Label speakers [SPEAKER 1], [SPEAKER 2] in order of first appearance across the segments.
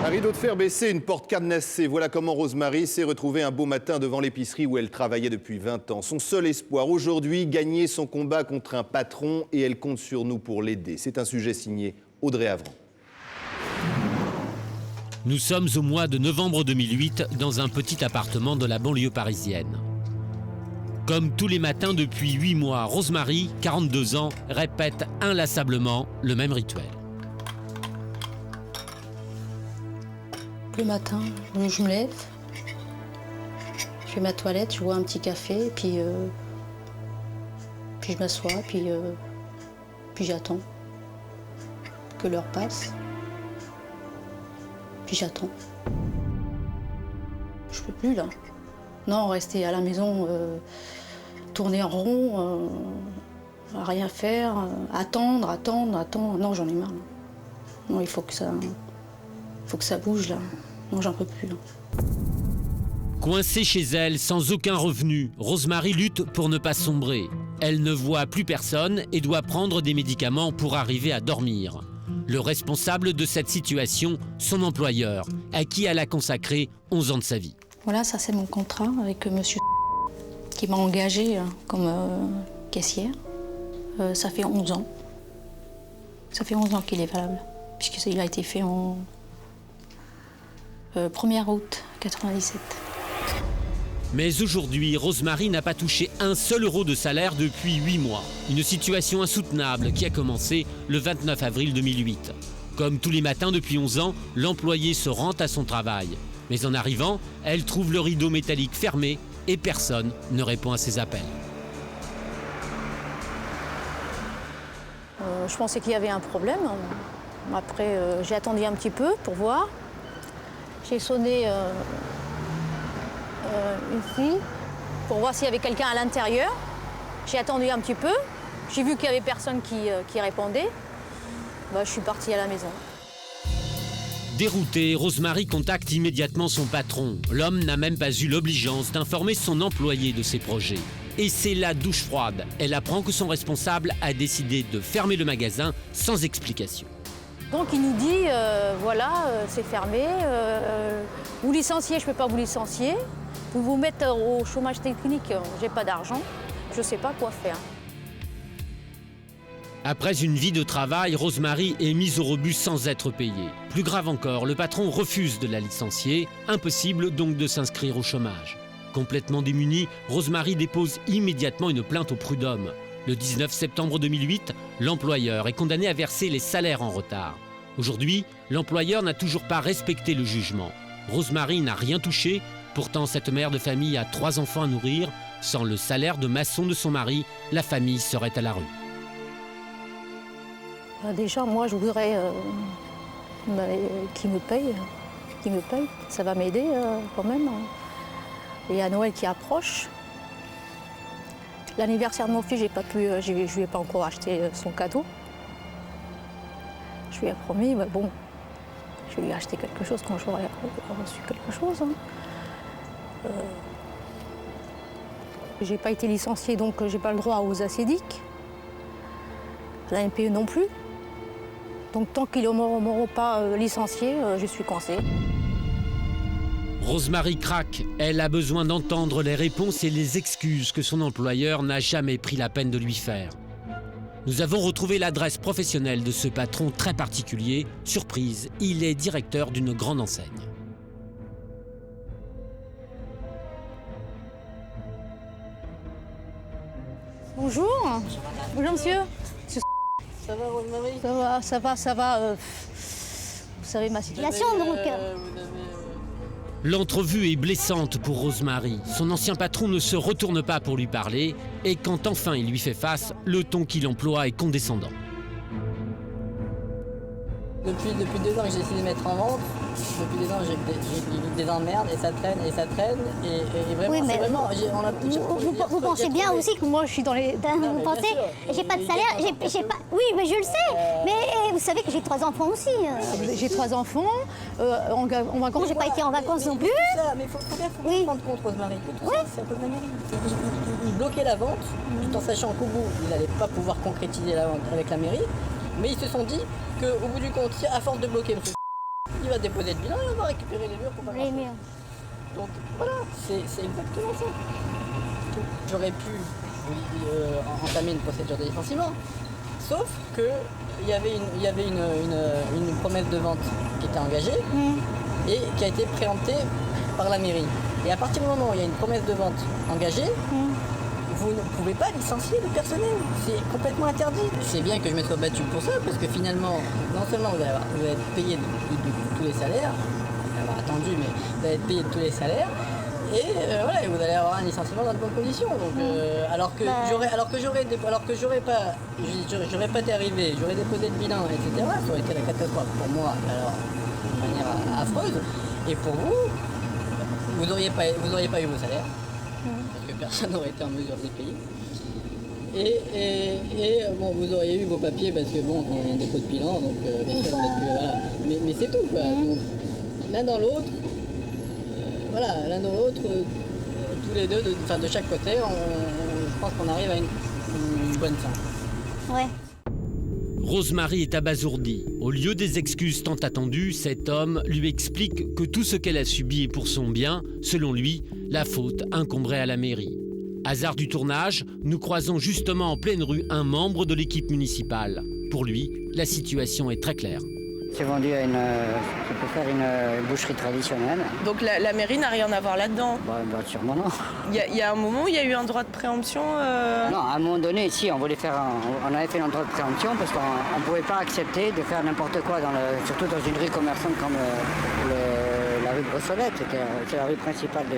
[SPEAKER 1] Un rideau de fer baissé, une porte cadenassée. Voilà comment Rosemarie s'est retrouvée un beau matin devant l'épicerie où elle travaillait depuis 20 ans. Son seul espoir aujourd'hui, gagner son combat contre un patron et elle compte sur nous pour l'aider. C'est un sujet signé Audrey Avran.
[SPEAKER 2] Nous sommes au mois de novembre 2008 dans un petit appartement de la banlieue parisienne. Comme tous les matins depuis 8 mois, Rosemarie, 42 ans, répète inlassablement le même rituel.
[SPEAKER 3] Le matin, je me lève, je fais ma toilette, je bois un petit café, puis je m'assois, puis j'attends que l'heure passe. Puis j'attends. Je peux plus là. Non, rester à la maison, tourner en rond, à rien faire, attendre. Non, j'en ai marre. Non, il faut que ça bouge là. Non, j'en peux plus là.
[SPEAKER 2] Coincée chez elle, sans aucun revenu, Rosemarie lutte pour ne pas sombrer. Elle ne voit plus personne et doit prendre des médicaments pour arriver à dormir. Le responsable de cette situation, son employeur, à qui elle a consacré 11 ans de sa vie.
[SPEAKER 3] Voilà, ça c'est mon contrat avec monsieur qui m'a engagée comme caissière. Ça fait 11 ans. Ça fait 11 ans qu'il est valable, puisqu'il a été fait en 1er août 97.
[SPEAKER 2] Mais aujourd'hui, Rosemarie n'a pas touché un seul euro de salaire depuis 8 mois. Une situation insoutenable qui a commencé le 29 avril 2008. Comme tous les matins depuis 11 ans, l'employé se rend à son travail. Mais en arrivant, elle trouve le rideau métallique fermé et personne ne répond à ses appels.
[SPEAKER 3] Je pensais qu'il y avait un problème. Après, j'ai attendu un petit peu pour voir. J'ai sonné ici pour voir s'il y avait quelqu'un à l'intérieur. J'ai attendu un petit peu. J'ai vu qu'il n'y avait personne qui répondait. Je suis partie à la maison.
[SPEAKER 2] Déroutée, Rosemarie contacte immédiatement son patron. L'homme n'a même pas eu l'obligeance d'informer son employé de ses projets. Et c'est la douche froide. Elle apprend que son responsable a décidé de fermer le magasin sans explication.
[SPEAKER 3] Donc il nous dit, c'est fermé, vous licenciez, je ne peux pas vous licencier. Vous vous mettez au chômage technique, j'ai pas d'argent, je ne sais pas quoi faire.
[SPEAKER 2] Après une vie de travail, Rosemarie est mise au rebut sans être payée. Plus grave encore, le patron refuse de la licencier. Impossible donc de s'inscrire au chômage. Complètement démunie, Rosemarie dépose immédiatement une plainte au prud'homme. Le 19 septembre 2008, l'employeur est condamné à verser les salaires en retard. Aujourd'hui, l'employeur n'a toujours pas respecté le jugement. Rosemarie n'a rien touché. Pourtant, cette mère de famille a 3 enfants à nourrir. Sans le salaire de maçon de son mari, la famille serait à la rue.
[SPEAKER 3] Déjà, moi, je voudrais qu'il me paye. Ça va m'aider quand même. Il y a Noël qui approche. L'anniversaire de mon fils, je ne lui ai pas encore acheté son cadeau. Je lui ai promis, mais bon, je vais lui acheter quelque chose quand j'aurai reçu quelque chose. Je n'ai pas été licenciée, donc je n'ai pas le droit aux ACDIC. La NPE non plus. Donc tant qu'ils ne m'auront pas licenciée, je suis coincée.
[SPEAKER 2] Rosemarie craque. Elle a besoin d'entendre les réponses et les excuses que son employeur n'a jamais pris la peine de lui faire. Nous avons retrouvé l'adresse professionnelle de ce patron très particulier. Surprise, il est directeur d'une grande enseigne.
[SPEAKER 3] Bonjour. Bonjour monsieur.
[SPEAKER 4] Ça va, Rosemarie?
[SPEAKER 3] Ça va. Vous savez ma situation donc.
[SPEAKER 2] L'entrevue est blessante pour Rosemarie. Son ancien patron ne se retourne pas pour lui parler et quand enfin il lui fait face, le ton qu'il emploie est condescendant.
[SPEAKER 4] Depuis 2 ans que j'ai essayé de mettre en vente, depuis 2 ans j'ai des emmerdes et ça traîne et vraiment,
[SPEAKER 3] oui, mais
[SPEAKER 4] c'est vraiment...
[SPEAKER 3] Vous pensez bien aussi que moi je suis dans les... Vous pensez, j'ai pas de salaire, j'ai pas... Oui, mais je le sais, mais vous savez que j'ai 3 enfants aussi. J'ai 3 enfants, en vacances, j'ai pas été en vacances non plus.
[SPEAKER 4] Mais il faut bien prendre compte, Rosemarie. C'est un peu de la mairie. Il bloquait la vente, tout en sachant qu'au bout, il n'allait pas pouvoir concrétiser la vente avec la mairie. Mais ils se sont dit qu'au bout du compte, à force de bloquer, il va déposer le bilan et on va récupérer les murs pour pas
[SPEAKER 5] Les
[SPEAKER 4] grand-chose.
[SPEAKER 5] murs.
[SPEAKER 4] Donc voilà, c'est exactement ça. J'aurais pu entamer une procédure de licenciement, sauf que il y avait une promesse de vente qui était engagée et qui a été préemptée par la mairie. Et à partir du moment où il y a une promesse de vente engagée, vous ne pouvez pas licencier le personnel. C'est complètement interdit. C'est bien que je me sois battu pour ça, parce que finalement, non seulement vous allez être payé de tous les salaires, avoir attendu, mais vous allez être payé de tous les salaires, et voilà, et vous allez avoir un licenciement dans de bonnes conditions. Donc, alors que j'aurais pas été arrivé, j'aurais déposé le bilan, etc. Ça aurait été la catastrophe pour moi, alors de manière affreuse, et pour vous, vous auriez pas eu vos salaires. Parce que personne n'aurait été en mesure de les payer. Et bon, vous auriez eu vos papiers parce que bon, on a un dépôt de bilan, donc bien sûr, voilà. Mais c'est tout, quoi. Donc, l'un dans l'autre, voilà, l'un dans l'autre, tous les deux, de chaque côté, je pense qu'on arrive à une bonne fin.
[SPEAKER 5] Ouais.
[SPEAKER 2] Rosemary est abasourdie. Au lieu des excuses tant attendues, cet homme lui explique que tout ce qu'elle a subi est pour son bien. Selon lui, la faute incomberait à la mairie. Hasard du tournage, nous croisons justement en pleine rue un membre de l'équipe municipale. Pour lui, la situation est très claire.
[SPEAKER 6] C'est vendu à pour faire une boucherie traditionnelle.
[SPEAKER 7] Donc la mairie n'a rien à voir là-dedans.
[SPEAKER 6] Sûrement non.
[SPEAKER 7] Il y a un moment où il y a eu un droit de préemption.
[SPEAKER 6] Non, à un moment donné, si, on avait fait un droit de préemption parce qu'on ne pouvait pas accepter de faire n'importe quoi, surtout dans une rue commerçante comme la rue de Brossolette, c'est la rue principale de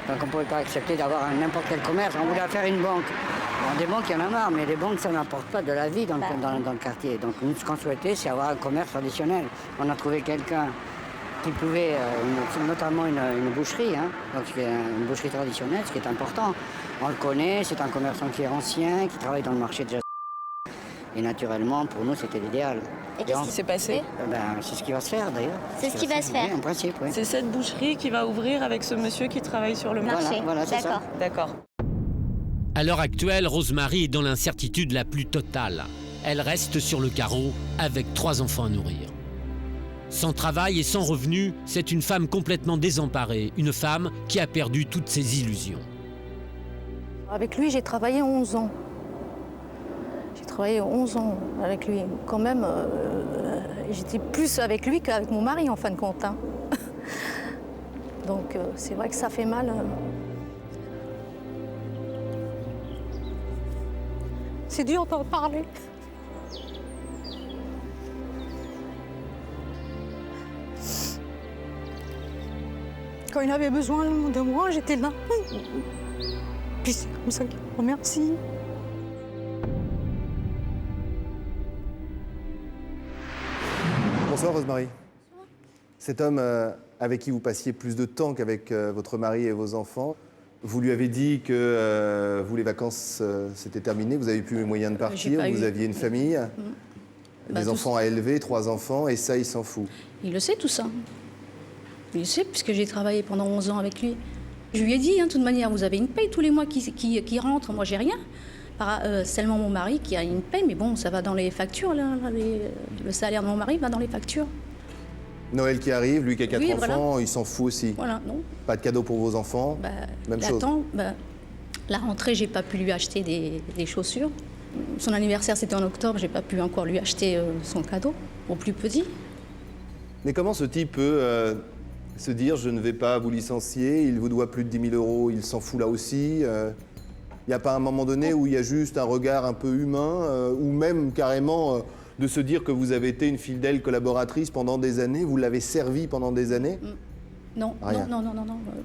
[SPEAKER 6] donc on ne pouvait pas accepter d'avoir n'importe quel commerce. On voulait faire une banque. Bon, des banques, il y en a marre, mais les banques, ça n'apporte pas de la vie dans le quartier. Donc nous, ce qu'on souhaitait, c'est avoir un commerce traditionnel. On a trouvé quelqu'un qui pouvait, notamment une boucherie, donc une boucherie traditionnelle, ce qui est important. On le connaît, c'est un commerçant qui est ancien, qui travaille dans le marché de Jasmin. Et naturellement, pour nous, c'était l'idéal.
[SPEAKER 7] Et qu'est-ce qui s'est passé?
[SPEAKER 6] C'est ce qui va se faire, d'ailleurs.
[SPEAKER 5] C'est ce qui va se faire.
[SPEAKER 6] Oui, en principe, oui.
[SPEAKER 7] C'est cette boucherie qui va ouvrir avec ce monsieur qui travaille sur le marché.
[SPEAKER 6] Voilà, c'est ça.
[SPEAKER 7] D'accord.
[SPEAKER 2] À l'heure actuelle, Rosemary est dans l'incertitude la plus totale. Elle reste sur le carreau avec 3 enfants à nourrir. Sans travail et sans revenus, c'est une femme complètement désemparée, une femme qui a perdu toutes ses illusions.
[SPEAKER 3] Avec lui, j'ai travaillé 11 ans. J'ai travaillé 11 ans avec lui. Quand même, j'étais plus avec lui qu'avec mon mari, en fin de compte. Donc, c'est vrai que ça fait mal. C'est dur d'en parler. Quand il avait besoin de moi, j'étais là. Puis c'est comme ça qu'il me remercie.
[SPEAKER 1] Bonsoir Rosemary. Cet homme avec qui vous passiez plus de temps qu'avec votre mari et vos enfants, vous lui avez dit que les vacances c'était terminé, vous avez plus les moyens de partir, vous aviez une famille, des enfants à élever, 3 enfants, et ça, il s'en fout.
[SPEAKER 3] Il le sait tout ça. Il le sait puisque j'ai travaillé pendant 11 ans avec lui. Je lui ai dit, de toute manière, vous avez une paye tous les mois qui rentre, moi j'ai rien. Seulement mon mari qui a une paye, mais bon, ça va dans les factures, là, le salaire de mon mari va dans les factures.
[SPEAKER 1] Noël qui arrive, lui qui a 4 enfants,
[SPEAKER 3] voilà.
[SPEAKER 1] Il s'en fout aussi.
[SPEAKER 3] Voilà, non.
[SPEAKER 1] Pas de cadeau pour vos enfants, même chose.
[SPEAKER 3] La rentrée, j'ai pas pu lui acheter des chaussures. Son anniversaire, c'était en octobre, j'ai pas pu encore lui acheter son cadeau, au plus petit.
[SPEAKER 1] Mais comment ce type peut se dire, je ne vais pas vous licencier, il vous doit plus de 10 000 €, il s'en fout là aussi Il n'y a pas un moment donné où il y a juste un regard un peu humain, ou même carrément de se dire que vous avez été une fidèle collaboratrice pendant des années, vous l'avez servi pendant des années?
[SPEAKER 3] Non,
[SPEAKER 1] Rien.
[SPEAKER 3] non.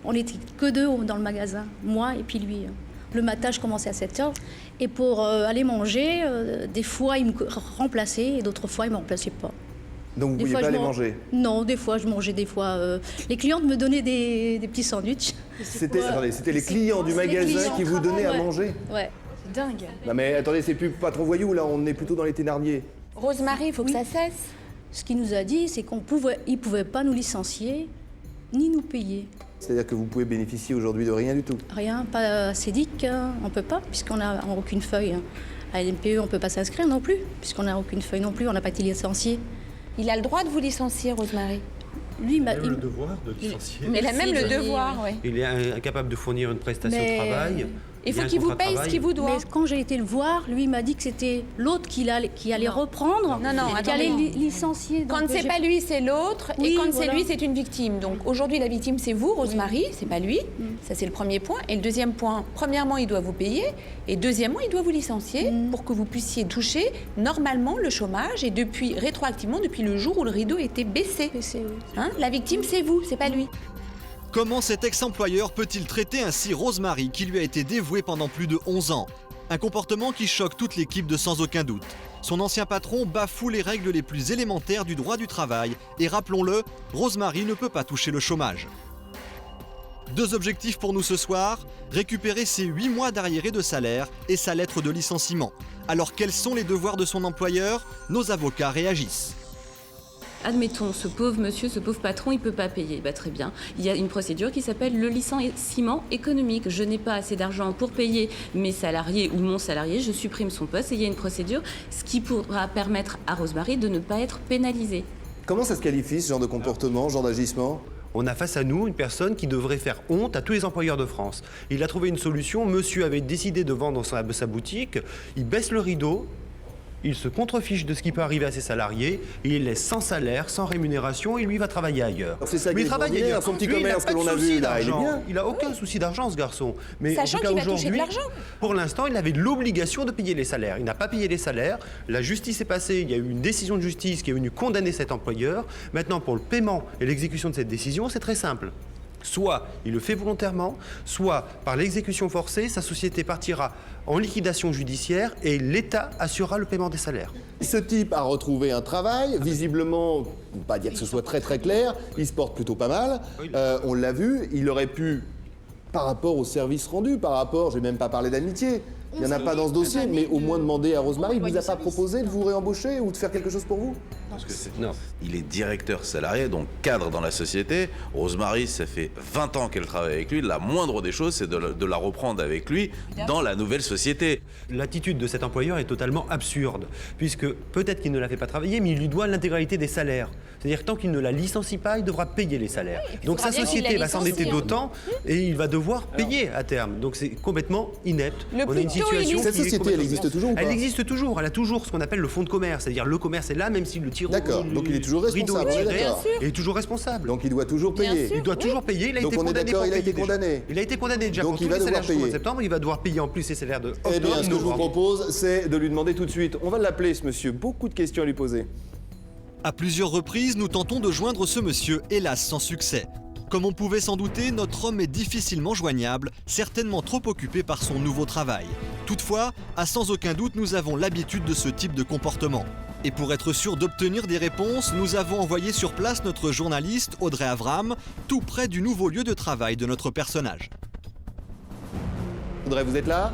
[SPEAKER 3] On n'était que 2 dans le magasin, moi et puis lui. Le matin, je commençais à 7 h. Et pour aller manger, des fois, il me remplaçait et d'autres fois, il ne me remplaçait pas.
[SPEAKER 1] Donc vous ne vouliez pas aller manger?
[SPEAKER 3] Non, des fois, je mangeais. Des fois, les clientes me donnaient des petits sandwichs.
[SPEAKER 1] C'était les clients du magasin qui vous donnaient à manger?
[SPEAKER 3] Ouais.
[SPEAKER 7] C'est dingue.
[SPEAKER 1] Non mais attendez, c'est plus pas trop voyou, là, on est plutôt dans les Thénardier.
[SPEAKER 7] Rosemary, il faut que ça cesse.
[SPEAKER 3] Ce qu'il nous a dit, c'est qu'il ne pouvait pas nous licencier, ni nous payer.
[SPEAKER 1] C'est-à-dire que vous pouvez bénéficier aujourd'hui de rien du tout?
[SPEAKER 3] Rien, pas CEDIC, on ne peut pas, puisqu'on n'a aucune feuille. À LMPE, on ne peut pas s'inscrire non plus, puisqu'on n'a aucune feuille non plus, on n'a pas été licencié.
[SPEAKER 5] Il a le droit de vous licencier, Rosemary.
[SPEAKER 3] Lui,
[SPEAKER 8] Il a même le devoir de licencier.
[SPEAKER 5] Il a même le devoir, oui.
[SPEAKER 8] Il est incapable de fournir une prestation de travail.
[SPEAKER 5] Il faut qu'il vous paye ce qu'il vous doit.
[SPEAKER 3] Mais quand j'ai été le voir, lui m'a dit que c'était l'autre qui allait reprendre, qui allait licencier.
[SPEAKER 5] Quand
[SPEAKER 3] Donc,
[SPEAKER 5] c'est pas lui, c'est l'autre.
[SPEAKER 3] Oui,
[SPEAKER 5] et quand
[SPEAKER 3] voilà.
[SPEAKER 5] c'est lui, c'est une victime. Donc aujourd'hui, la victime, c'est vous, Rosemary, c'est pas lui. Ça, c'est le premier point. Et le deuxième point, premièrement, il doit vous payer. Et deuxièmement, il doit vous licencier pour que vous puissiez toucher normalement le chômage. Et depuis, rétroactivement, depuis le jour où le rideau était baissé. Hein, la victime, c'est vous, c'est pas lui.
[SPEAKER 9] Comment cet ex-employeur peut-il traiter ainsi Rosemary qui lui a été dévouée pendant plus de 11 ans? Un comportement qui choque toute l'équipe de Sans aucun doute. Son ancien patron bafoue les règles les plus élémentaires du droit du travail et rappelons-le, Rosemary ne peut pas toucher le chômage. 2 objectifs pour nous ce soir, récupérer ses 8 mois d'arriérés de salaire et sa lettre de licenciement. Alors quels sont les devoirs de son employeur? Nos avocats réagissent.
[SPEAKER 10] Admettons, ce pauvre monsieur, ce pauvre patron, il ne peut pas payer. Bah, très bien. Il y a une procédure qui s'appelle le licenciement économique. Je n'ai pas assez d'argent pour payer mes salariés ou mon salarié, je supprime son poste et il y a une procédure, ce qui pourra permettre à Rosemary de ne pas être pénalisée.
[SPEAKER 1] Comment ça se qualifie, ce genre de comportement, ce genre d'agissement?
[SPEAKER 8] On a face à nous une personne qui devrait faire honte à tous les employeurs de France. Il a trouvé une solution, monsieur avait décidé de vendre sa boutique, il baisse le rideau, il se contrefiche de ce qui peut arriver à ses salariés, et il laisse sans salaire, sans rémunération, et lui va travailler ailleurs.
[SPEAKER 1] C'est ça
[SPEAKER 8] Mais
[SPEAKER 1] qui
[SPEAKER 8] il
[SPEAKER 1] est
[SPEAKER 8] travaille
[SPEAKER 1] extraordinaire,
[SPEAKER 8] ailleurs.
[SPEAKER 1] son petit
[SPEAKER 8] Lui, il a
[SPEAKER 1] commerce
[SPEAKER 8] pas
[SPEAKER 1] que
[SPEAKER 8] de
[SPEAKER 1] l'on a
[SPEAKER 8] souci
[SPEAKER 1] vu là, il est
[SPEAKER 8] d'argent.
[SPEAKER 1] bien.
[SPEAKER 8] Il n'a aucun souci d'argent, ce garçon. Mais
[SPEAKER 5] Sachant
[SPEAKER 8] en tout cas,
[SPEAKER 5] qu'il va toucher de
[SPEAKER 8] aujourd'hui,
[SPEAKER 5] l'argent.
[SPEAKER 8] pour l'instant, il avait l'obligation de payer les salaires. Il n'a pas payé les salaires. La justice est passée. Il y a eu une décision de justice qui est venue condamner cet employeur. Maintenant, pour le paiement et l'exécution de cette décision, c'est très simple. Soit il le fait volontairement, soit par l'exécution forcée, sa société partira en liquidation judiciaire et l'État assurera le paiement des salaires.
[SPEAKER 1] Ce type a retrouvé un travail, visiblement, pas dire que ce soit très très clair, il se porte plutôt pas mal, on l'a vu, il aurait pu, par rapport au service rendu, par rapport, je vais même pas parler d'amitié, il n'y en a pas dans ce dossier, mais au moins demander à Rosemary, il ne vous a pas proposé de vous réembaucher ou de faire quelque chose pour vous?
[SPEAKER 11] Parce que il est directeur salarié, donc cadre dans la société. Rosemary, ça fait 20 ans qu'elle travaille avec lui. La moindre des choses, c'est de la reprendre avec lui dans la nouvelle société.
[SPEAKER 8] L'attitude de cet employeur est totalement absurde, puisque peut-être qu'il ne la fait pas travailler, mais il lui doit l'intégralité des salaires. C'est-à-dire tant qu'il ne la licencie pas, il devra payer les salaires. Donc sa société va s'endetter d'autant et il va devoir payer à terme. Donc c'est complètement inepte.
[SPEAKER 5] On a une situation
[SPEAKER 1] Cette société, elle existe toujours ou pas?
[SPEAKER 8] Elle existe toujours. Elle a toujours ce qu'on appelle le fonds de commerce. C'est-à-dire le commerce est là, même si le tiroir.
[SPEAKER 1] D'accord, donc il est toujours responsable, on est d'accord.
[SPEAKER 8] Il est toujours responsable.
[SPEAKER 1] Donc il doit toujours payer.
[SPEAKER 8] Il doit toujours payer. Il a
[SPEAKER 1] Donc
[SPEAKER 8] été
[SPEAKER 1] on est
[SPEAKER 8] condamné.
[SPEAKER 1] d'accord, il a été
[SPEAKER 8] déjà.
[SPEAKER 1] condamné.
[SPEAKER 8] Il a été condamné déjà
[SPEAKER 1] Donc
[SPEAKER 8] pour
[SPEAKER 1] il
[SPEAKER 8] tous
[SPEAKER 1] va
[SPEAKER 8] les
[SPEAKER 1] devoir
[SPEAKER 8] salaires jusqu'au mois
[SPEAKER 1] payer.
[SPEAKER 8] de septembre. Il va devoir payer en plus ses salaires de octobre.
[SPEAKER 1] Eh bien, ce que je vous
[SPEAKER 8] novembre.
[SPEAKER 1] propose, c'est de lui demander tout de suite. On va l'appeler, ce monsieur. Beaucoup de questions à lui poser.
[SPEAKER 9] À plusieurs reprises, nous tentons de joindre ce monsieur, hélas sans succès. Comme on pouvait s'en douter, notre homme est difficilement joignable, certainement trop occupé par son nouveau travail. Toutefois, à Sans aucun doute, nous avons l'habitude de ce type de comportement. Et pour être sûr d'obtenir des réponses, nous avons envoyé sur place notre journaliste Audrey Avram, tout près du nouveau lieu de travail de notre personnage.
[SPEAKER 1] Audrey, vous êtes là?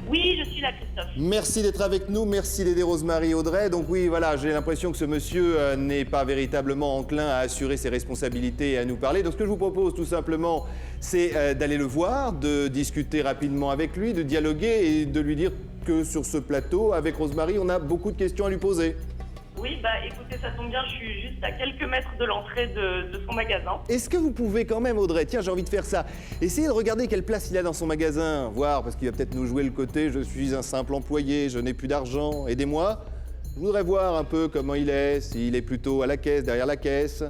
[SPEAKER 7] Oui, je suis là, Christophe.
[SPEAKER 1] Merci d'être avec nous, merci d'aider Rosemary et Audrey. Donc oui, voilà, j'ai l'impression que ce monsieur n'est pas véritablement enclin à assurer ses responsabilités et à nous parler. Donc ce que je vous propose tout simplement, c'est d'aller le voir, de discuter rapidement avec lui, de dialoguer et de lui dire que sur ce plateau, avec Rosemary, on a beaucoup de questions à lui poser.
[SPEAKER 7] Oui, bah écoutez, ça tombe bien, je suis juste à quelques mètres de l'entrée de son magasin.
[SPEAKER 1] Est-ce que vous pouvez quand même, Audrey, tiens, j'ai envie de faire ça, essayer de regarder quelle place il a dans son magasin, voir, parce qu'il va peut-être nous jouer le côté « je suis un simple employé, je n'ai plus d'argent, aidez-moi ». Je voudrais voir un peu comment il est, s'il est plutôt à la caisse, derrière la caisse,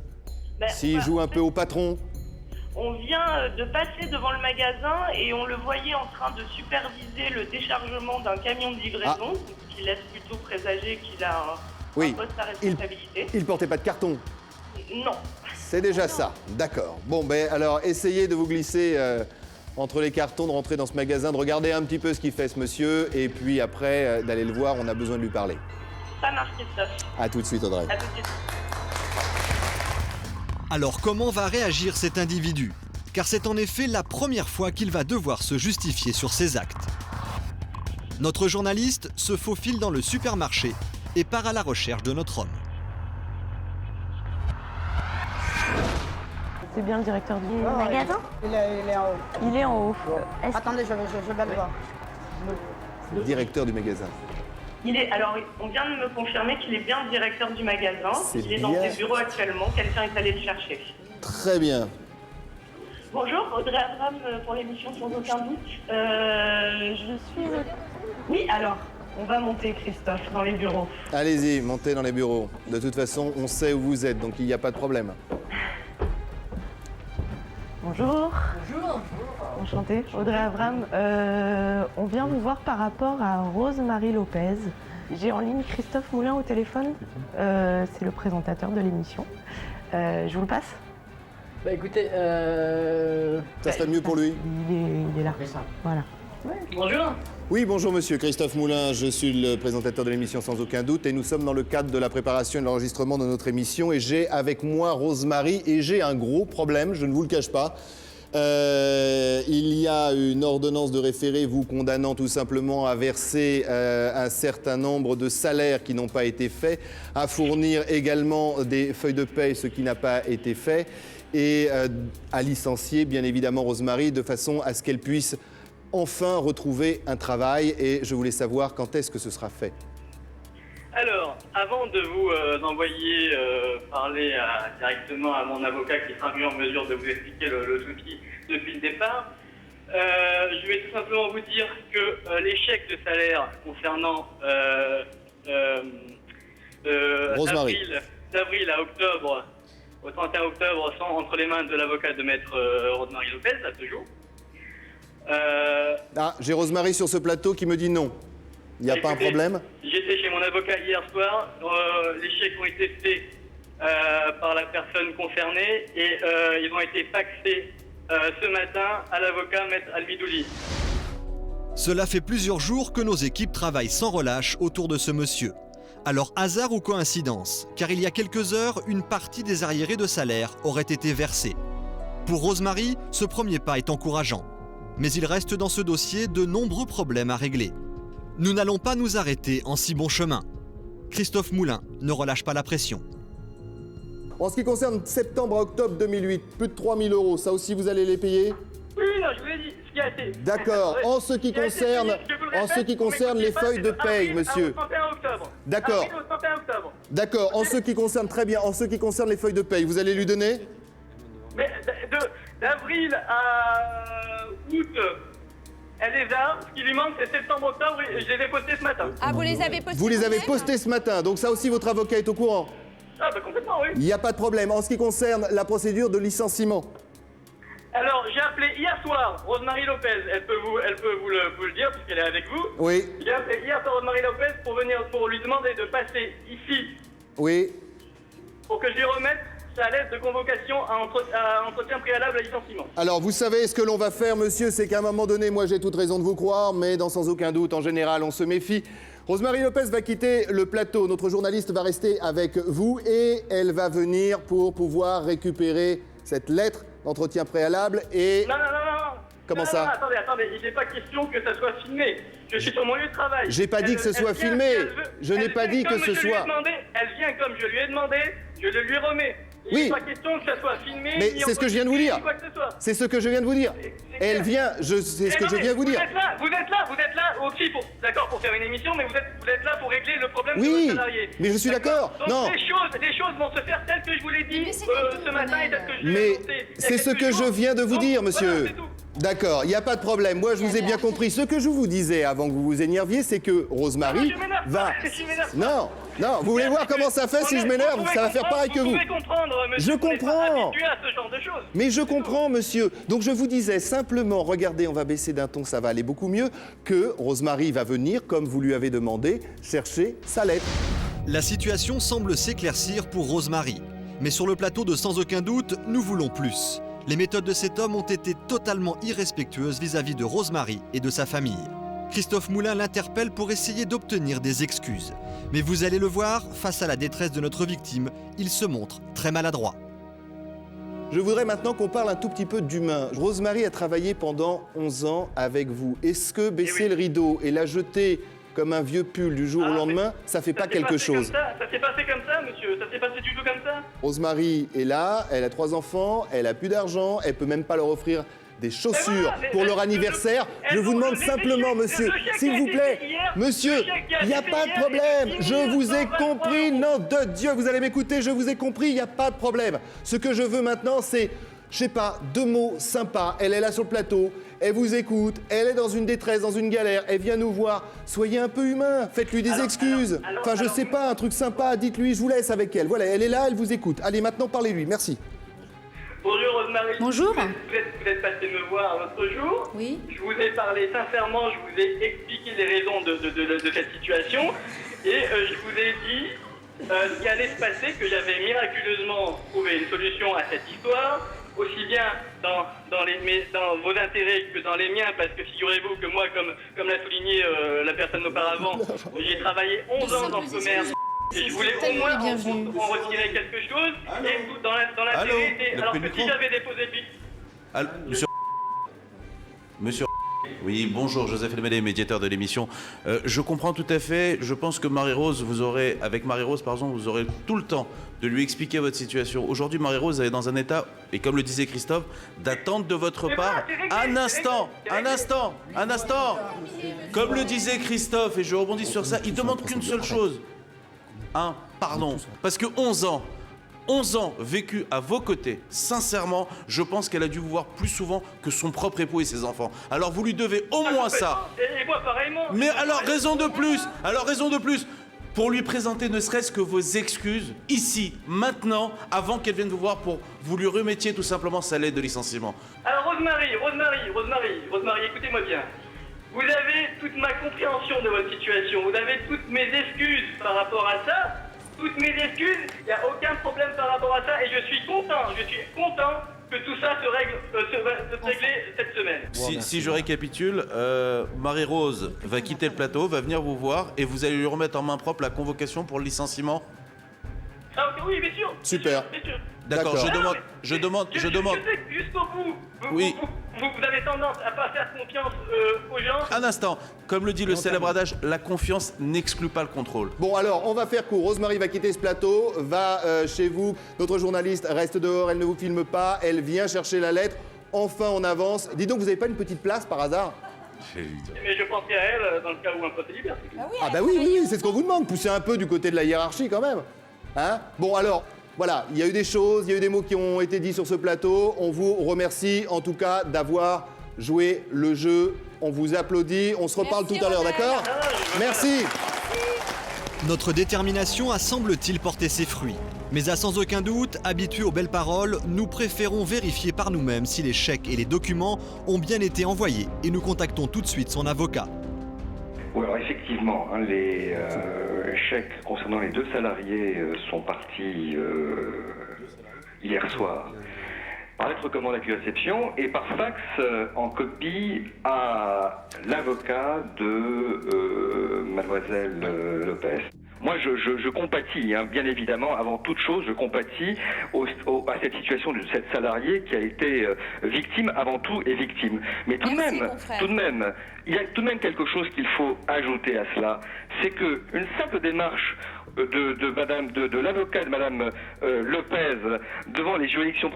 [SPEAKER 1] s'il joue un peu au patron.
[SPEAKER 7] On vient de passer devant le magasin et on le voyait en train de superviser le déchargement d'un camion de livraison, ce qui laisse plutôt présager qu'il a un poste à responsabilité.
[SPEAKER 1] Il portait pas de carton?
[SPEAKER 7] Non.
[SPEAKER 1] C'est déjà ça, d'accord. Bon, ben alors, essayez de vous glisser entre les cartons, de rentrer dans ce magasin, de regarder un petit peu ce qu'il fait ce monsieur, et puis après, d'aller le voir, on a besoin de lui parler.
[SPEAKER 7] Ça marche, Christophe.
[SPEAKER 1] À tout de suite, Audrey.
[SPEAKER 7] À tout de suite.
[SPEAKER 9] Alors comment va réagir cet individu? Car c'est en effet la première fois qu'il va devoir se justifier sur ses actes. Notre journaliste se faufile dans le supermarché et part à la recherche de notre homme.
[SPEAKER 7] C'est bien le directeur du magasin?
[SPEAKER 6] Il est en haut.
[SPEAKER 7] Il est en haut.
[SPEAKER 6] Attendez, je vais le voir.
[SPEAKER 1] Le directeur du magasin.
[SPEAKER 7] Alors, on vient de me confirmer qu'il est bien le directeur du magasin. Il est dans ses bureaux actuellement. Quelqu'un est allé le chercher.
[SPEAKER 1] Très bien.
[SPEAKER 7] Bonjour, Audrey Abraham pour l'émission Sans aucun doute. Je suis... Oui, alors, on va monter, Christophe, dans les bureaux.
[SPEAKER 1] Allez-y, montez dans les bureaux. De toute façon, on sait où vous êtes, donc il n'y a pas de problème.
[SPEAKER 12] Bonjour. Bonjour. Enchantée, Audrey Abraham. On vient vous voir par rapport à Rose-Marie Lopez. J'ai en ligne Christophe Moulin au téléphone. C'est le présentateur de l'émission. Je vous le passe ?
[SPEAKER 4] Bah écoutez,
[SPEAKER 1] ça serait mieux pour lui.
[SPEAKER 12] Il est là. Voilà.
[SPEAKER 7] Ouais. Bonjour.
[SPEAKER 1] Oui, bonjour monsieur, Christophe Moulin, je suis le présentateur de l'émission Sans aucun doute et nous sommes dans le cadre de la préparation et de l'enregistrement de notre émission et j'ai avec moi Rose-Marie et j'ai un gros problème, je ne vous le cache pas. Il y a une ordonnance de référé vous condamnant tout simplement à verser un certain nombre de salaires qui n'ont pas été faits, à fournir également des feuilles de paie, ce qui n'a pas été fait, et à licencier bien évidemment Rose-Marie de façon à ce qu'elle puisse enfin retrouver un travail. Et je voulais savoir quand est-ce que ce sera fait.
[SPEAKER 13] Alors, avant de vous envoyer parler directement à mon avocat qui sera mieux en mesure de vous expliquer le souci depuis le départ, je vais tout simplement vous dire que les chèques de salaire concernant d'avril à octobre, au 31 octobre, sont entre les mains de l'avocat de maître Rose-Marie Lopez, à ce jour.
[SPEAKER 1] J'ai Rose-Marie sur ce plateau qui me dit non. Il n'y a pas un problème?
[SPEAKER 13] J'étais chez mon avocat hier soir. Les chèques ont été faits par la personne concernée et ils ont été faxés ce matin à l'avocat maître Albidouli.
[SPEAKER 9] Cela fait plusieurs jours que nos équipes travaillent sans relâche autour de ce monsieur. Alors hasard ou coïncidence, car il y a quelques heures, une partie des arriérés de salaire aurait été versée. Pour Rose-Marie, ce premier pas est encourageant. Mais il reste dans ce dossier de nombreux problèmes à régler. Nous n'allons pas nous arrêter en si bon chemin. Christophe Moulin ne relâche pas la pression.
[SPEAKER 1] En ce qui concerne septembre à octobre 2008, plus de 3 000 €, ça aussi vous allez les payer?
[SPEAKER 13] Oui, non, je vous l'ai dit, ce qui a été...
[SPEAKER 1] D'accord, en ce qui concerne les feuilles de paye, monsieur. D'accord. D'accord, en ce qui concerne, très bien, en ce qui concerne les feuilles de paye, vous allez lui donner?
[SPEAKER 13] Mais d'avril à août, elle les a. Ce qui lui manque, c'est septembre-octobre et je les ai postés ce matin.
[SPEAKER 5] Ah, vous les avez postés?
[SPEAKER 1] Vous les avez postés ce matin, donc ça aussi votre avocat est au courant?
[SPEAKER 13] Ah, bah complètement, oui.
[SPEAKER 1] Il n'y a pas de problème. En ce qui concerne la procédure de licenciement.
[SPEAKER 13] Alors, j'ai appelé hier soir Rose-Marie Lopez. Elle peut vous le dire, puisqu'elle est avec vous.
[SPEAKER 1] Oui.
[SPEAKER 13] J'ai appelé hier soir Rose-Marie Lopez pour lui demander de passer ici.
[SPEAKER 1] Oui.
[SPEAKER 13] Pour que je lui remette sa lettre de convocation à entretien préalable à licenciement.
[SPEAKER 1] Alors, vous savez ce que l'on va faire, monsieur, c'est qu'à un moment donné, moi j'ai toute raison de vous croire, mais dans Sans aucun doute, en général, on se méfie. Rose-Marie Lopez va quitter le plateau. Notre journaliste va rester avec vous et elle va venir pour pouvoir récupérer cette lettre d'entretien préalable et...
[SPEAKER 13] Non.
[SPEAKER 1] Comment
[SPEAKER 13] non,
[SPEAKER 1] ça?
[SPEAKER 13] Non, attendez, il n'est pas question que ça soit filmé. Je suis sur mon lieu de travail.
[SPEAKER 1] J'ai pas dit que ce soit filmé. Je n'ai pas dit que ce soit...
[SPEAKER 13] Elle vient comme je lui ai demandé, je le lui remets. Il n'est pas question que ça soit filmé.
[SPEAKER 1] Mais c'est ce que je viens de vous dire. C'est ce que je viens de vous dire. Elle vient, c'est ce que je viens de vous dire.
[SPEAKER 13] Vous êtes là aussi pour faire une émission, mais vous êtes là pour régler le problème de vos salariés.
[SPEAKER 1] Mais je suis d'accord. Non.
[SPEAKER 13] Les choses vont se faire telles que je vous l'ai dit ce matin et telles que je l'ai annoncé.
[SPEAKER 1] Mais c'est ce que je viens de vous dire, monsieur. D'accord, il n'y a pas de problème. Moi, je vous ai bien compris. Ce que je vous disais avant que vous vous énerviez, c'est que Rose-Marie va... Non, vous voulez voir comment ça fait si je m'énerve? Ça va faire pareil que vous. Je comprends. Mais je comprends, monsieur. Donc je vous disais simplement, regardez, on va baisser d'un ton, ça va aller beaucoup mieux, que Rose-Marie va venir, comme vous lui avez demandé, chercher sa lettre.
[SPEAKER 9] La situation semble s'éclaircir pour Rose-Marie. Mais sur le plateau de Sans aucun doute, nous voulons plus. Les méthodes de cet homme ont été totalement irrespectueuses vis-à-vis de Rose-Marie et de sa famille. Christophe Moulin l'interpelle pour essayer d'obtenir des excuses. Mais vous allez le voir, face à la détresse de notre victime, il se montre très maladroit.
[SPEAKER 1] Je voudrais maintenant qu'on parle un tout petit peu d'humain. Rose-Marie a travaillé pendant 11 ans avec vous. Est-ce que baisser le rideau et la jeter comme un vieux pull du jour au lendemain, ça fait pas quelque chose?
[SPEAKER 13] Ça s'est passé comme ça, monsieur. Ça s'est passé du tout comme ça.
[SPEAKER 1] Rose-Marie est là, elle a 3 enfants, elle a plus d'argent, elle peut même pas leur offrir des chaussures pour leur anniversaire. Je vous demande simplement, monsieur, s'il vous plaît, monsieur, il n'y a pas de problème. Je vous ai compris, nom de Dieu, vous allez m'écouter, je vous ai compris, il n'y a pas de problème. Ce que je veux maintenant, c'est, je sais pas, 2 mots sympas. Elle est là sur le plateau, elle vous écoute, elle est dans une détresse, dans une galère, elle vient nous voir. Soyez un peu humain, faites-lui des excuses. Enfin, je sais pas, un truc sympa, dites-lui, je vous laisse avec elle. Voilà, elle est là, elle vous écoute. Allez, maintenant, parlez-lui, merci.
[SPEAKER 13] Bonjour Rosemary.
[SPEAKER 3] Bonjour.
[SPEAKER 13] Vous êtes passé me voir l'autre jour.
[SPEAKER 3] Oui.
[SPEAKER 13] Je vous ai parlé sincèrement, je vous ai expliqué les raisons de cette situation. Et je vous ai dit ce qui allait se passer, que j'avais miraculeusement trouvé une solution à cette histoire, aussi bien dans vos intérêts que dans les miens, parce que figurez-vous que moi, comme l'a souligné la personne auparavant, j'ai travaillé 11 ans dans ce commerce. Et je voulais au moins en retirer quelque chose, et dans l'intérêt, alors que si j'avais déposé
[SPEAKER 11] Monsieur... Monsieur... Oui, bonjour, Joseph Elmédé, médiateur de l'émission. Je comprends tout à fait, je pense que Marie-Rose, avec Marie-Rose, vous aurez tout le temps de lui expliquer votre situation. Aujourd'hui, Marie-Rose, elle est dans un état, et comme le disait Christophe, d'attente de votre part. Un instant. Comme le disait Christophe, et je rebondis sur ça, il demande qu'une seule chose. Pardon, parce que 11 ans vécus à vos côtés, sincèrement, je pense qu'elle a dû vous voir plus souvent que son propre époux et ses enfants. Alors vous lui devez au moins ça.
[SPEAKER 13] Et moi pareillement.
[SPEAKER 11] Mais alors raison de plus, pour lui présenter ne serait-ce que vos excuses, ici, maintenant, avant qu'elle vienne vous voir pour vous lui remettiez tout simplement sa lettre de licenciement.
[SPEAKER 13] Alors Rosemary, écoutez-moi bien. Vous avez toute ma compréhension de votre situation, vous avez toutes mes excuses par rapport à ça, il n'y a aucun problème par rapport à ça, et je suis content que tout ça se règle cette semaine.
[SPEAKER 11] Si je récapitule, Marie-Rose va quitter le plateau, va venir vous voir, et vous allez lui remettre en main propre la convocation pour le licenciement.
[SPEAKER 13] Oui, bien sûr.
[SPEAKER 1] Super.
[SPEAKER 13] Bien sûr.
[SPEAKER 11] D'accord, je demande...
[SPEAKER 13] Je sais que jusqu'au bout,
[SPEAKER 11] Oui.
[SPEAKER 13] vous avez tendance à pas faire confiance aux gens.
[SPEAKER 11] Un instant, comme le dit le célèbre adage, la confiance n'exclut pas le contrôle.
[SPEAKER 1] Bon, alors, on va faire court. Rosemary va quitter ce plateau, va chez vous. Notre journaliste reste dehors, elle ne vous filme pas, elle vient chercher la lettre. Enfin, on avance. Dis donc, vous n'avez pas une petite place par hasard?
[SPEAKER 13] Mais je pensais à elle dans le cas où un procès libère.
[SPEAKER 1] Ah bah oui, c'est ce qu'on vous demande. Poussez un peu du côté de la hiérarchie quand même. Hein? Bon, alors... Voilà, il y a eu des choses, il y a eu des mots qui ont été dits sur ce plateau. On vous remercie en tout cas d'avoir joué le jeu. On vous applaudit. On se reparle tout à l'heure, d'accord? Merci.
[SPEAKER 9] Notre détermination a semble-t-il porté ses fruits. Mais à sans aucun doute, habitués aux belles paroles, nous préférons vérifier par nous-mêmes si les chèques et les documents ont bien été envoyés. Et nous contactons tout de suite son avocat.
[SPEAKER 14] Oui, alors effectivement, les chèques concernant les 2 salariés sont partis hier soir par lettre commande accusation et par fax en copie à l'avocat de mademoiselle Lopez. Moi, je compatis, bien évidemment, avant toute chose, je compatis à cette situation de cette salariée qui a été victime, avant tout, et victime. Mais tout de même, il y a tout de même quelque chose qu'il faut ajouter à cela, c'est qu'une simple démarche de l'avocat de Madame Lopez devant les juridictions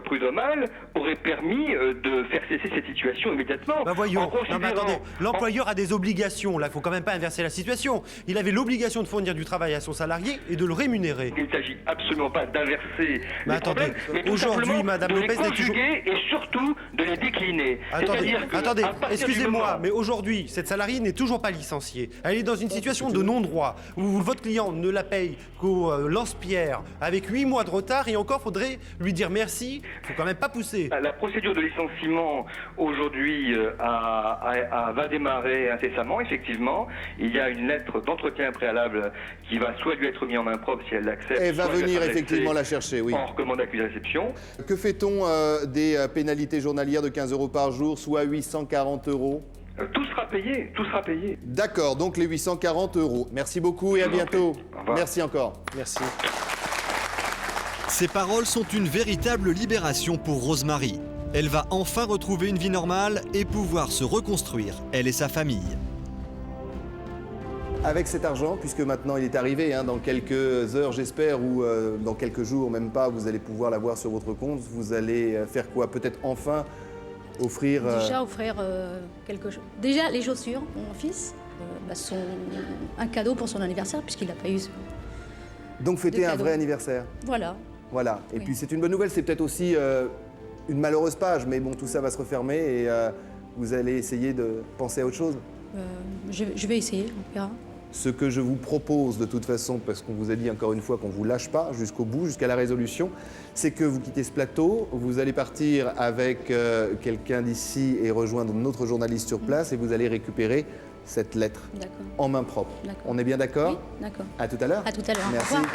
[SPEAKER 14] prud'homales aurait permis de faire cesser cette situation immédiatement.
[SPEAKER 8] Voyons, non mais attendez, l'employeur a des obligations, là, il faut quand même pas inverser la situation. Il avait l'obligation de fournir du travail à son salarié et de le rémunérer.
[SPEAKER 14] Il ne s'agit absolument pas d'inverser les problèmes, mais
[SPEAKER 8] aujourd'hui, Madame Lopez n'est toujours...
[SPEAKER 14] et surtout de les décliner.
[SPEAKER 8] Attendez, excusez-moi, mais aujourd'hui, cette salariée n'est toujours pas licenciée. Elle est dans une situation de non-droit, où votre client ne la paye qu'au lance-pierre, avec 8 mois de retard, et encore faudrait lui dire merci, faut quand même pas pousser.
[SPEAKER 14] La procédure de licenciement, aujourd'hui, va démarrer incessamment, effectivement. Il y a une lettre d'entretien préalable qui va soit lui être mise en main propre si elle l'accepte.
[SPEAKER 1] Elle va venir effectivement la chercher, oui.
[SPEAKER 14] En recommande d'accusation.
[SPEAKER 1] Que fait-on des pénalités journalières de 15 € par jour, soit 840 €?
[SPEAKER 14] Tout sera payé.
[SPEAKER 1] D'accord, donc les 840 €. Merci beaucoup et à bientôt. Merci encore. Merci.
[SPEAKER 9] Ces paroles sont une véritable libération pour Rosemary. Elle va enfin retrouver une vie normale et pouvoir se reconstruire, elle et sa famille.
[SPEAKER 1] Avec cet argent, puisque maintenant il est arrivé, dans quelques heures j'espère, ou dans quelques jours, même pas, vous allez pouvoir l'avoir sur votre compte, vous allez faire quoi? Peut-être enfin offrir...
[SPEAKER 3] Déjà offrir quelque chose. Déjà les chaussures pour mon fils, un cadeau pour son anniversaire puisqu'il n'a pas eu.
[SPEAKER 1] Donc fêter un vrai anniversaire.
[SPEAKER 3] Voilà.
[SPEAKER 1] Voilà. Et
[SPEAKER 3] Oui.
[SPEAKER 1] puis c'est une bonne nouvelle, c'est peut-être aussi une malheureuse page, mais bon, tout ça va se refermer et vous allez essayer de penser à autre chose.
[SPEAKER 3] Je vais essayer, on verra.
[SPEAKER 1] Ce que je vous propose de toute façon, parce qu'on vous a dit encore une fois qu'on ne vous lâche pas jusqu'au bout, jusqu'à la résolution, c'est que vous quittez ce plateau, vous allez partir avec quelqu'un d'ici et rejoindre notre journaliste sur place et vous allez récupérer cette lettre en main propre. On est bien d'accord?
[SPEAKER 3] Oui, d'accord.
[SPEAKER 1] À tout à l'heure.
[SPEAKER 3] À tout à l'heure.
[SPEAKER 1] Merci.
[SPEAKER 3] Au revoir.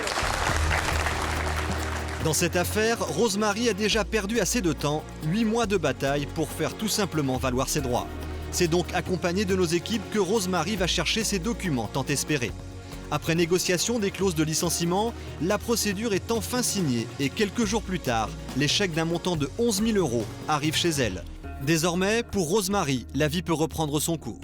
[SPEAKER 9] Dans cette affaire, Rosemarie a déjà perdu assez de temps, 8 mois de bataille pour faire tout simplement valoir ses droits. C'est donc accompagné de nos équipes que Rosemarie va chercher ses documents tant espérés. Après négociation des clauses de licenciement, la procédure est enfin signée et quelques jours plus tard, les chèques d'un montant de 11 000 € arrivent chez elle. Désormais, pour Rosemarie, la vie peut reprendre son cours.